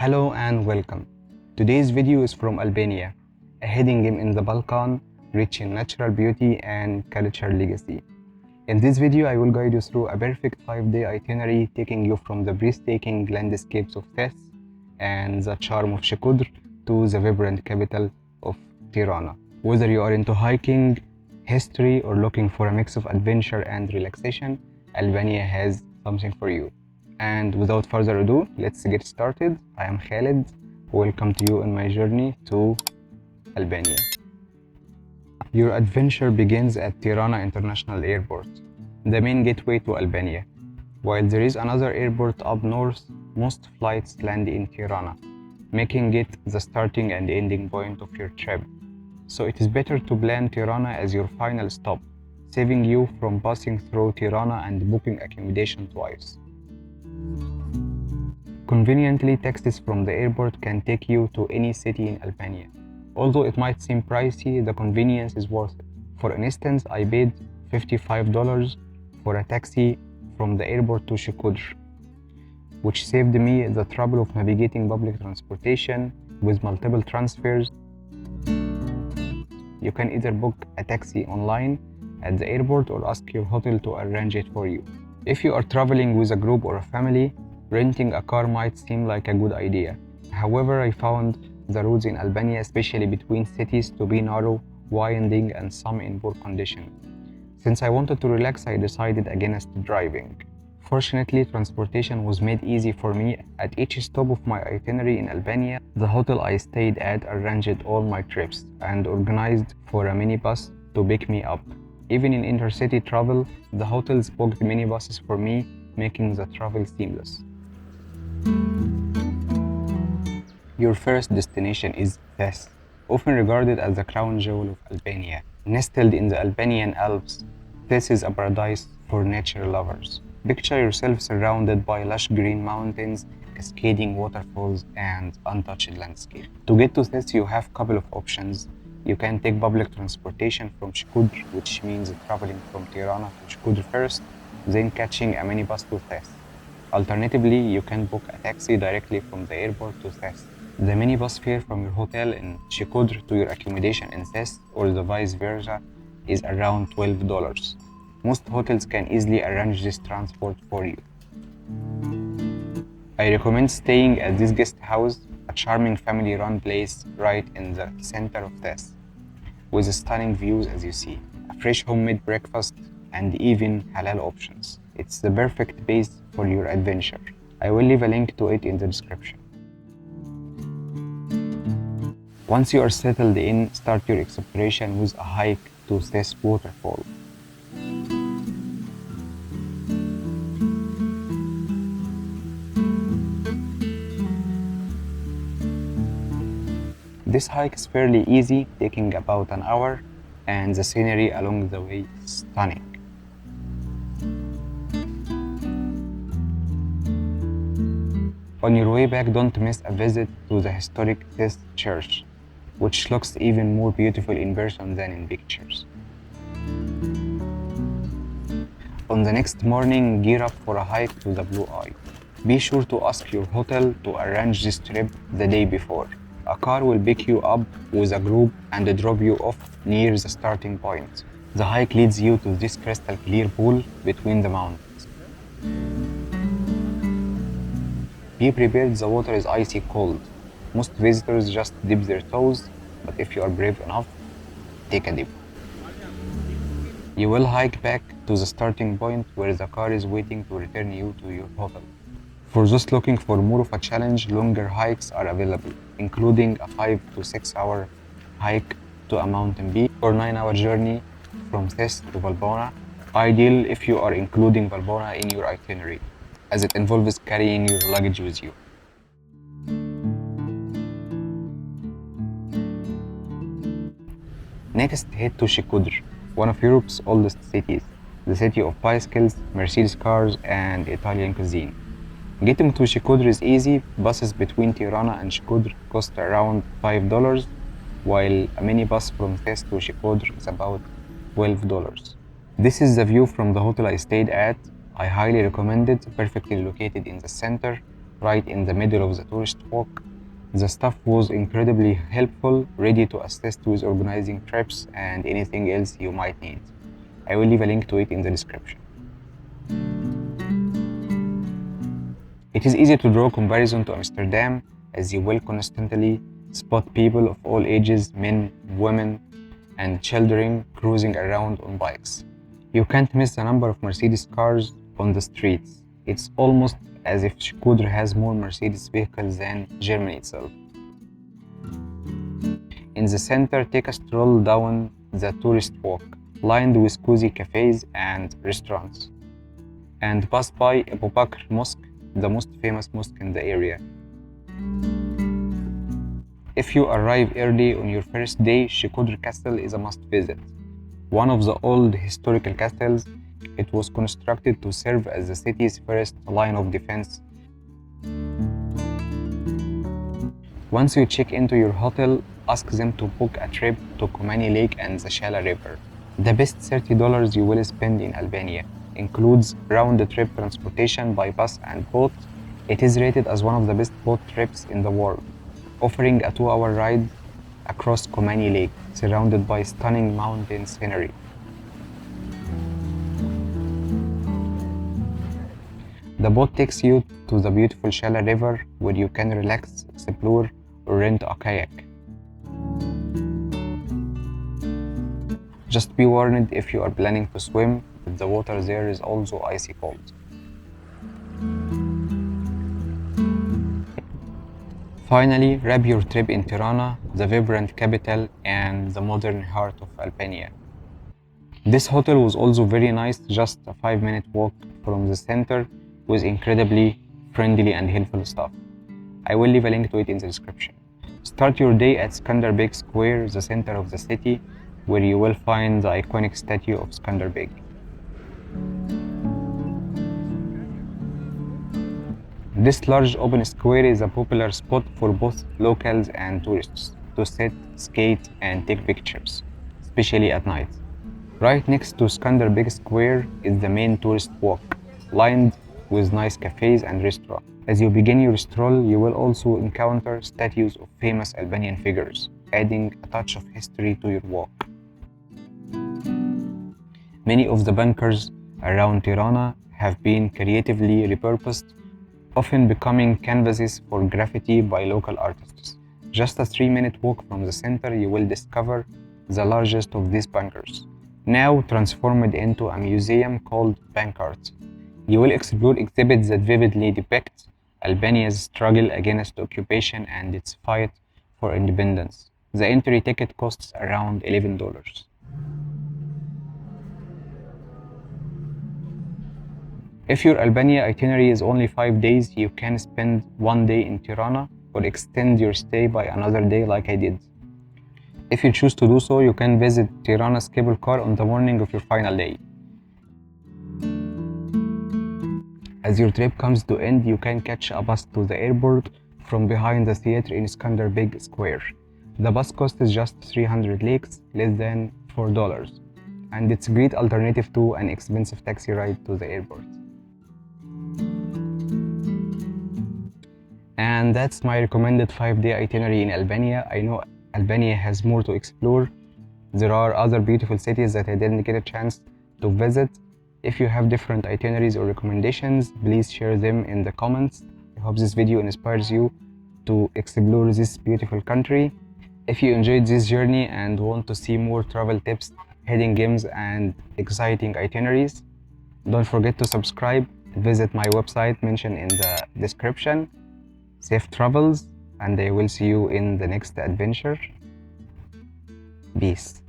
Hello and welcome. Today's video is from Albania, a hidden gem in the Balkans, rich in natural beauty and cultural legacy. In this video, I will guide you through a perfect 5-day itinerary taking you from the breathtaking landscapes of Theth and the charm of Shkoder to the vibrant capital of Tirana. Whether you are into hiking, history, or looking for a mix of adventure and relaxation, Albania has something for you. And without further ado, let's get started. I am Khaled. Welcome to you on my journey to Albania. Your adventure begins at Tirana International Airport, the main gateway to Albania. While there is another airport up north, most flights land in Tirana, making it the starting and ending point of your trip. So it is better to plan Tirana as your final stop, saving you from passing through Tirana and booking accommodation twice. Conveniently, taxis from the airport can take you to any city in Albania. Although it might seem pricey, the convenience is worth it. For instance, I paid $55 for a taxi from the airport to Shkoder, which saved me the trouble of navigating public transportation with multiple transfers. You can either book a taxi online at the airport or ask your hotel to arrange it for you. If you are traveling with a group or a family, renting a car might seem like a good idea. However, I found the roads in Albania, especially between cities, to be narrow, winding, and some in poor condition. Since I wanted to relax, I decided against driving. Fortunately, transportation was made easy for me. At each stop of my itinerary in Albania, the hotel I stayed at arranged all my trips and organized for a minibus to pick me up. Even in intercity travel, the hotels booked minibuses for me, making the travel seamless. Your first destination is Theth, often regarded as the crown jewel of Albania. Nestled in the Albanian Alps, Theth is a paradise for nature lovers. Picture yourself surrounded by lush green mountains, cascading waterfalls, and untouched landscape. To get to Theth, you have a couple of options. You can take public transportation from Shkoder, which means traveling from Tirana to Shkoder first, then catching a minibus to Theth. Alternatively, you can book a taxi directly from the airport to Theth. The minibus fare from your hotel in Shkoder to your accommodation in Theth, or the vice versa, is around $12. Most hotels can easily arrange this transport for you. I recommend staying at this guest house, a charming family-run place right in the center of Theth, with stunning views as you see, a fresh homemade breakfast, and even halal options. It's the perfect base for your adventure. I will leave a link to it in the description. Once you are settled in, start your exploration with a hike to Theth waterfall. This hike is fairly easy, taking about an hour, and the scenery along the way is stunning. On your way back, don't miss a visit to the historic Theth Church, which looks even more beautiful in person than in pictures. On the next morning, gear up for a hike to the Blue Eye. Be sure to ask your hotel to arrange this trip the day before. A car will pick you up with a group and drop you off near the starting point. The hike leads you to this crystal clear pool between the mountains. Be prepared, the water is icy cold. Most visitors just dip their toes, but if you are brave enough, take a dip. You will hike back to the starting point where the car is waiting to return you to your hotel. For those looking for more of a challenge, longer hikes are available, including a 5 to 6 hour hike to a mountain peak or 9-hour journey from Theth to Valbona, ideal if you are including Valbona in your itinerary, as it involves carrying your luggage with you. Next, head to Shkoder, one of Europe's oldest cities, the city of bicycles, Mercedes cars, and Italian cuisine. Getting to Shkoder is easy. Buses between Tirana and Shkoder cost around $5, while a minibus from Theth to Shkoder is about $12. This is the view from the hotel I stayed at. I highly recommend it, perfectly located in the center, right in the middle of the tourist walk. The staff was incredibly helpful, ready to assist with organizing trips and anything else you might need. I will leave a link to it in the description. It is easy to draw comparison to Amsterdam, as you will constantly spot people of all ages, men, women, and children cruising around on bikes. You can't miss the number of Mercedes cars on the streets. It's almost as if Shkoder has more Mercedes vehicles than Germany itself. In the center, take a stroll down the tourist walk, lined with cozy cafes and restaurants, and pass by Abu Bakr Mosque, the most famous mosque in the area. If you arrive early on your first day, Shkoder Castle is a must visit. One of the old historical castles, it was constructed to serve as the city's first line of defense. Once you check into your hotel, ask them to book a trip to Komani Lake and the Shala River. The best $30 you will spend in Albania includes round-trip transportation by bus and boat. It is rated as one of the best boat trips in the world, offering a 2-hour ride across Komani Lake, surrounded by stunning mountain scenery. The boat takes you to the beautiful Shala River, where you can relax, explore, or rent a kayak. Just be warned if you are planning to swim, that the water there is also icy cold. Finally, wrap your trip in Tirana, the vibrant capital and the modern heart of Albania. This hotel was also very nice, just a 5-minute walk from the center, with incredibly friendly and helpful staff. I will leave a link to it in the description. Start your day at Skanderbeg Square, the center of the city, where you will find the iconic statue of Skanderbeg. This large open square is a popular spot for both locals and tourists to sit, skate, and take pictures, especially at night. Right next to Skanderbeg Square is the main tourist walk, lined with nice cafes and restaurants. As you begin your stroll, you will also encounter statues of famous Albanian figures, adding a touch of history to your walk. Many of the bunkers around Tirana have been creatively repurposed, often becoming canvases for graffiti by local artists. Just a 3-minute walk from the center, you will discover the largest of these bunkers, now transformed into a museum called Bank Art. You will explore exhibits that vividly depict Albania's struggle against occupation and its fight for independence. The entry ticket costs around $11. If your Albania itinerary is only 5 days, you can spend 1 day in Tirana or extend your stay by another day like I did. If you choose to do so, you can visit Tirana's cable car on the morning of your final day. As your trip comes to end, you can catch a bus to the airport from behind the theater in Skanderbeg Square. The bus cost is just 300 lakhs, less than $4, and it's a great alternative to an expensive taxi ride to the airport. And that's my recommended 5-day itinerary in Albania. I know Albania has more to explore. There are other beautiful cities that I didn't get a chance to visit. If you have different itineraries or recommendations, please share them in the comments. I hope this video inspires you to explore this beautiful country. If you enjoyed this journey and want to see more travel tips, hidden gems, and exciting itineraries, don't forget to subscribe and visit my website mentioned in the description. Safe travels, and I will see you in the next adventure. Peace.